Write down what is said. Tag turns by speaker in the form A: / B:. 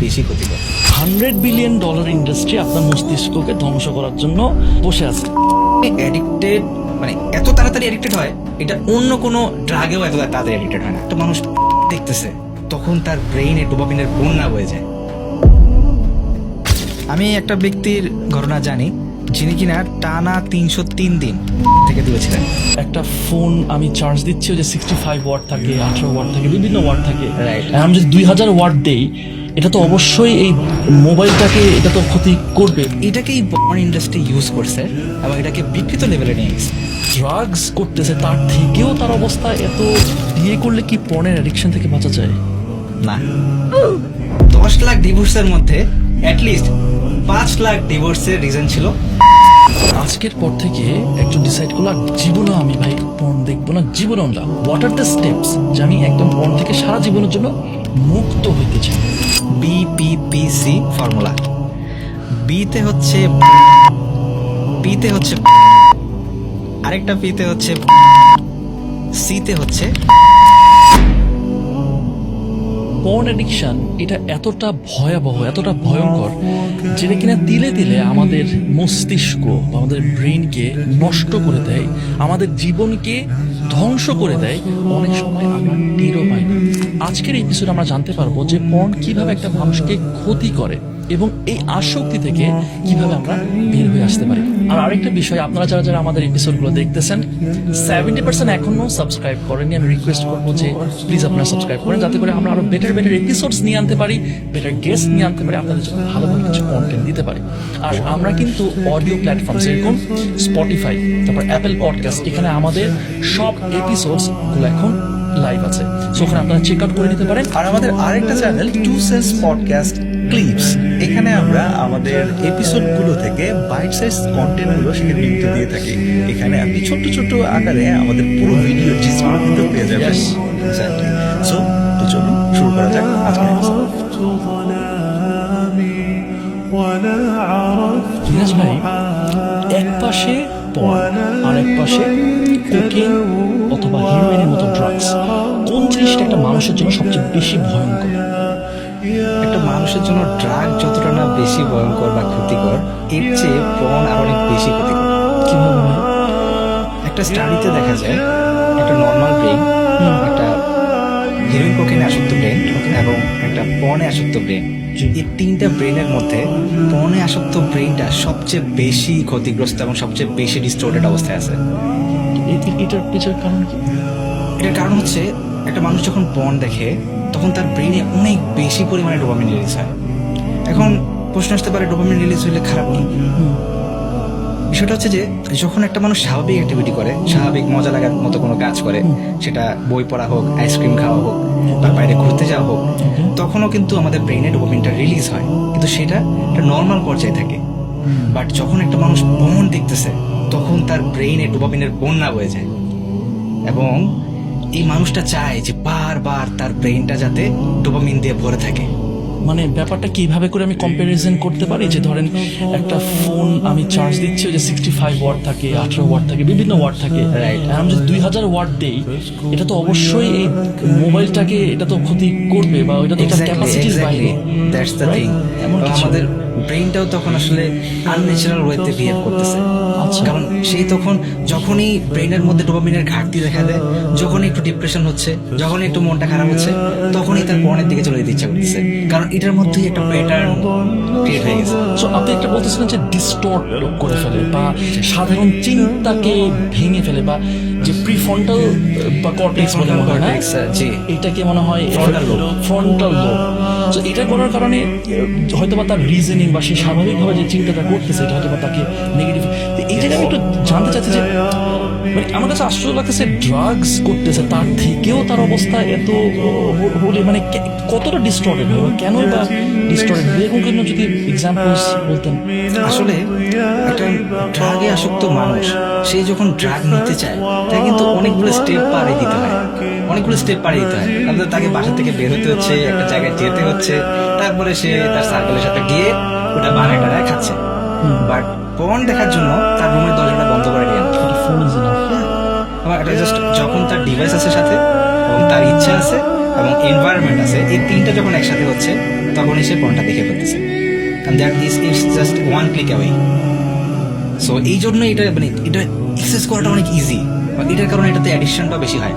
A: বেশি ক্ষতিকর।
B: $100 billion industry আপনার মস্তিষ্ককে ধ্বংস করার জন্য বসে আছে।
A: অ্যাডিক্টেড মানে এত তাড়াতাড়ি অ্যাডিক্টেড হয়, এটা অন্য কোনো ড্রাগেও এত তাড়াতাড়ি অ্যাডিক্টেড হয় না। একটা মানুষ দেখতেছে তখন তার ব্রেইনে ডোপামিনের বন্যা বয়ে যায়। আমি একটা ব্যক্তির ঘটনা জানি যিনি কিনা টানা 303 দিন থেকে দূরে ছিলেন।
B: একটা ফোন আমি চার্জ দিচ্ছি, ওই যে 65 ওয়াট থাকে, 18 ওয়াট থাকে, বিভিন্ন ওয়াট থাকে।
A: Right.
B: আমি যদি 2000 ওয়াট দেই, এটা তো অবশ্যই এই মোবাইলটাকে এটা তো ক্ষতি করবে।
A: এটাকেই পর্ন ইন্ডাস্ট্রি ইউজ করছে এবং এটাকে বিকৃত লেভেলে নিয়ে গেছে।
B: ড্রাগস করতেছে, তার থেকেও তার অবস্থা এত। বিয়ে করলে কি পর্নের অ্যাডিকশন থেকে বাঁচা যায়?
A: না, 10 লাখ ডিভোর্সের মধ্যে অ্যাটলিস্ট 5 লাখ ডিভোর্সের রিজন ছিল।
B: আজকের পর থেকে একজন ডিসাইড করলো আর জীবনে আমি ভাই পর্ন দেখবো না, জীবনেও না। হোয়াট আর দ্য স্টেপস যে আমি একদম পর্ন থেকে সারা জীবনের জন্য মুক্ত হইতে চাই?
A: BPPC formula. বিতে হচ্ছে পিতে হচ্ছে আরেকটা পিতে হচ্ছে সিতে হচ্ছে।
B: পর্ন অ্যাডিকশন এটা এতটা ভয়াবহ, এতটা ভয়ঙ্কর, যেটা কিনা তিলে তিলে আমাদের মস্তিষ্ক বা আমাদের ব্রেনকে নষ্ট করে দেয়, আমাদের জীবনকে ধ্বংস করে দেয়। অনেক সময় আমরা টেরও পাই না। আজকের এপিসোড আমরা জানতে পারবো যে পর্ন কিভাবে একটা মানুষকে ক্ষতি করে এবং এই আসক্তি থেকে কিভাবে আমরা বের হয়ে আসতে পারি। আর আরেকটা বিষয়, আপনারা যারা যারা আমাদের এপিসোডগুলো দেখতেছেন 70% এখনো সাবস্ক্রাইব করেননি। আমি রিকোয়েস্ট করবো যে প্লিজ আপনারা সাবস্ক্রাইব করেন, যাতে করে আমরা আরো বেটার এপিসোডস নিয়ে আনতে পারি, বেটার গেস্ট নিয়ে আনতে পারি, আপনাদের জন্য ভালো ভালো কিছু কন্টেন্ট দিতে পারি। আর আমরা কিন্তু অডিও প্ল্যাটফর্ম যেরকম স্পটিফাই, তারপর অ্যাপেল পডকাস্ট, এখানে আমাদের সব এপিসোডস গুলো এখন লাইভ আছে, সো ওখানে আপনারা চেক আউট করে নিতে পারেন।
C: আর আমাদের আরেকটা চ্যানেল 2 সেন্স পডকাস্ট ক্লিপস, এখানে আমরা আমাদের এপিসোডগুলো থেকে বাইট সাইজ কন্টেন্টগুলো সেখানে লিংক দিয়ে থাকি। এখানে আপনি ছোট ছোট আকারে আমাদের পুরো ভিডিও জিসগুলো কিন্তু পেয়ে যাবেন। এক্স্যাক্টলি। সো তো চলুন শুরু করা যাক আজকের এপিসোড।
B: ধীরাজ ভাই, এক পাশে পর্ন আর এক পাশে কোকেন অথবা হিরোইনের মতো ড্রাগস, কোন জিনিসটা একটা মানুষের জন্য সবচেয়ে বেশি ভয়ঙ্কর?
A: একটা মানুষের জন্য ড্রাগ যতটা না বেশি ভয়ঙ্কর বা ক্ষতিকর, এর চেয়ে পর্ন আর অনেক বেশি ক্ষতিকর।
B: কিভাবে ভাই?
A: একটা স্টাডিতে দেখা যায় একটা নর্মাল ব্রেন, একটা হিরোইন কোকেনে আসক্ত ব্রেন এবং একটা পর্নে আসক্ত ব্রেন, এই তিনটা ব্রেনের মধ্যে পর্নে আসক্ত ব্রেনটা সবচেয়ে বেশি ক্ষতিগ্রস্ত এবং সবচেয়ে বেশি ডিস্টোর্টেড অবস্থায় আছে।
B: এটার পিছনের কারণ কি?
A: এটার কারণ হচ্ছে একটা মানুষ যখন পর্ন দেখে তখন তার ব্রেনে অনেক বেশি পরিমাণে ডোপামিন রিলিজ হয়। এখন প্রশ্ন আসতে পারে, ডোপামিন রিলিজ হলে খারাপ কি? বিষয়টা হচ্ছে যে যখন একটা মানুষ স্বাভাবিক অ্যাক্টিভিটি করে, স্বাভাবিক মজা লাগার মতো কোনো কাজ করে, সেটা বই পড়া হোক, আইসক্রিম খাওয়া হোক বা বাইরে ঘুরতে যাওয়া হোক, তখনও কিন্তু আমাদের ব্রেনে ডোপামিনটা রিলিজ হয়, কিন্তু সেটা একটা নর্মাল পর্যায়ে থাকে। বাট যখন একটা মানুষ পর্ন দেখতেছে তখন তার ব্রেনে ডোপামিনের বন্যা বয়ে যায় এবং এই মানুষটা চায় যে বারবার তার ব্রেনটা যাতে ডোপামিন দিয়ে ভরে থাকে।
B: মানে ব্যাপারটা কিভাবে করে আমি কম্প্যারিজন করতে পারি? যে ধরেন একটা ফোন আমি চার্জ দিচ্ছি, ওই যে 65 ওয়াট থাকে, 18 ওয়াট থাকে, বিভিন্ন ওয়াট থাকে।
A: Right.
B: আমি যদি 2000 ওয়াট দেই, এটা তো অবশ্যই এই মোবাইলটাকে এটা তো ক্ষতি করবে বা ওইটা তো ক্যাপাসিটির বাইরে।
A: That's the
B: Right?
A: থিং।
B: এমন কিছু।
A: আমাদের ব্রেনটাও তখন আসলে আনন্যাচারাল ওয়েতে বিহেভ করতেছে।
B: আচ্ছা।
A: কারণ সেই তখন যখনই ব্রেনের মধ্যে ডোপামিনের ঘাটতি দেখা দেয়, যখনই একটু ডিপ্রেশন হচ্ছে, যখনই একটু মনটা খারাপ হচ্ছে, তখনই তার পর্নের দিকে চলে যেতে ইচ্ছা করতেছে, কারণ এটার মধ্যেই একটা প্যাটার্ন ক্রিয়েট হয়ে গেছে।
B: সো আপনি একটা বলতেছিলেন যে ডিস্টর্ট করে ফেলে বা সাধারণ চিন্তাকে ভেঙে ফেলে, বা যে প্রিফ্রন্টাল বা কর্টেক্স বলে মনে হয় না,
A: জি,
B: এটাকে মনে হয়
A: Frontal lobe.
B: Frontal lobe. তো এটা করার কারণে হয়তোবা তার রিজনিং বা সে স্বাভাবিকভাবে যে চিন্তাটা করতেছে এটা হয়তোবা তাকে নেগেটিভ। এই জায়গায় আমি একটু জানতে চাচ্ছি যে মানে আমার কাছে আশ্চর্য লাগতেছে, ড্রাগস করতেছে তার থেকেও তার অবস্থা এত হলে মানে কতটা ডিস্টর্টেড হবে, কেনই বা ডিস্টর্টেড হবে, এরকম কোনো যদি এক্সাম্পলস বলতেন।
A: আসলে একটা ড্রাগে আসক্ত মানুষ সে যখন ড্রাগ নিতে চায় তাকে কিন্তু অনেকগুলো স্টেপ পাড়িয়ে দিতে হয়, তারপরে তাকে বাসা থেকে বের হতে হচ্ছে, একটা জায়গায় যেতে হচ্ছে, তারপরে সে তার সার্কেলের সাথে গিয়ে ওটা বানায় টানায় খাচ্ছে। বাট পর্ন দেখার জন্য তার রুমের দরজাটা বন্ধ করে দিয়ে
B: ফোন ইজ এনাফ।
A: এবং এটা জাস্ট যখন তার ডিভাইস আছে সাথে এবং তার ইচ্ছা আছে এবং এনভায়রনমেন্ট আছে, এই তিনটা যখন একসাথে হচ্ছে তখনই সে পর্নটা দেখে ফেলতেছে। and that is just one click away. So এই জন্য এটা মানে এটা এক্সেস করাটা অনেক ইজি, এটার কারণে এটাতে অ্যাডিকশনটা বেশি হয়।